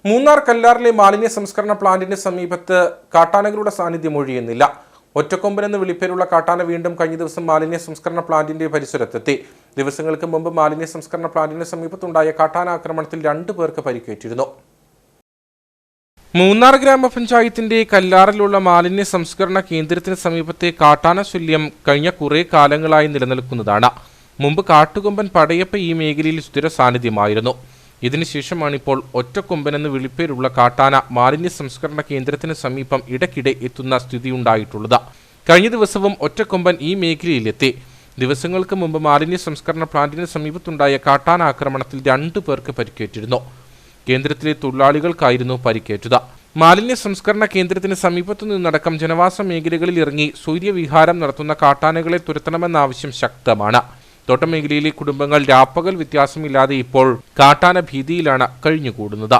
മൂന്നാർ കല്ലാറിലെ മാലിന്യ സംസ്കരണ പ്ലാന്റിന് സമീപത്ത് കാട്ടാനകളുടെ സാന്നിധ്യം ഒഴിയുന്നില്ല. ഒറ്റക്കൊമ്പനെന്ന് വിളിപ്പേരുള്ള കാട്ടാന വീണ്ടും കഴിഞ്ഞ ദിവസം മാലിന്യ സംസ്കരണ പ്ലാന്റിന്റെ പരിസരത്തെത്തി. ദിവസങ്ങൾക്ക് മുമ്പ് മാലിന്യ സംസ്കരണ പ്ലാന്റിന് സമീപത്തുണ്ടായ കാട്ടാന ആക്രമണത്തിൽ 2 പേർക്ക് പരിക്കേറ്റിരുന്നു. മൂന്നാർ ഗ്രാമപഞ്ചായത്തിന്റെ കല്ലാറിലുള്ള മാലിന്യ സംസ്കരണ കേന്ദ്രത്തിന് സമീപത്തെ കാട്ടാന ശല്യം കഴിഞ്ഞ കുറേ കാലങ്ങളായി നിലനിൽക്കുന്നതാണ്. മുമ്പ് കാട്ടുകൊമ്പൻ പടയപ്പ ഈ മേഖലയിൽ സ്ഥിര സാന്നിധ്യമായിരുന്നു. ഇതിനുശേഷമാണിപ്പോൾ ഒറ്റക്കൊമ്പനെന്ന് വിളിപ്പേരുള്ള കാട്ടാന മാലിന്യ സംസ്കരണ കേന്ദ്രത്തിന് സമീപം ഇടയ്ക്കിടെ എത്തുന്ന സ്ഥിതിയുണ്ടായിട്ടുള്ളത്. കഴിഞ്ഞ ദിവസവും ഒറ്റക്കൊമ്പൻ ഈ മേഖലയിലെത്തി. ദിവസങ്ങൾക്ക് മുമ്പ് മാലിന്യ സംസ്കരണ പ്ലാന്റിന് സമീപത്തുണ്ടായ കാട്ടാന ആക്രമണത്തിൽ 2 പേർക്ക് പരിക്കേറ്റിരുന്നു. കേന്ദ്രത്തിലെ തൊഴിലാളികൾക്കായിരുന്നു പരിക്കേറ്റത്. മാലിന്യ സംസ്കരണ കേന്ദ്രത്തിന് സമീപത്തു നിന്നടക്കം ജനവാസ മേഖലകളിൽ ഇറങ്ങി സൂര്യവിഹാരം നടത്തുന്ന കാട്ടാനകളെ തുരത്തണമെന്ന ആവശ്യം ശക്തമാണ്. തോട്ടം മേഖലയിലെ കുടുംബങ്ങൾ രാപ്പകൽ വ്യത്യാസമില്ലാതെ ഇപ്പോൾ കാട്ടാന ഭീതിയിലാണ് കഴിഞ്ഞുകൂടുന്നത്.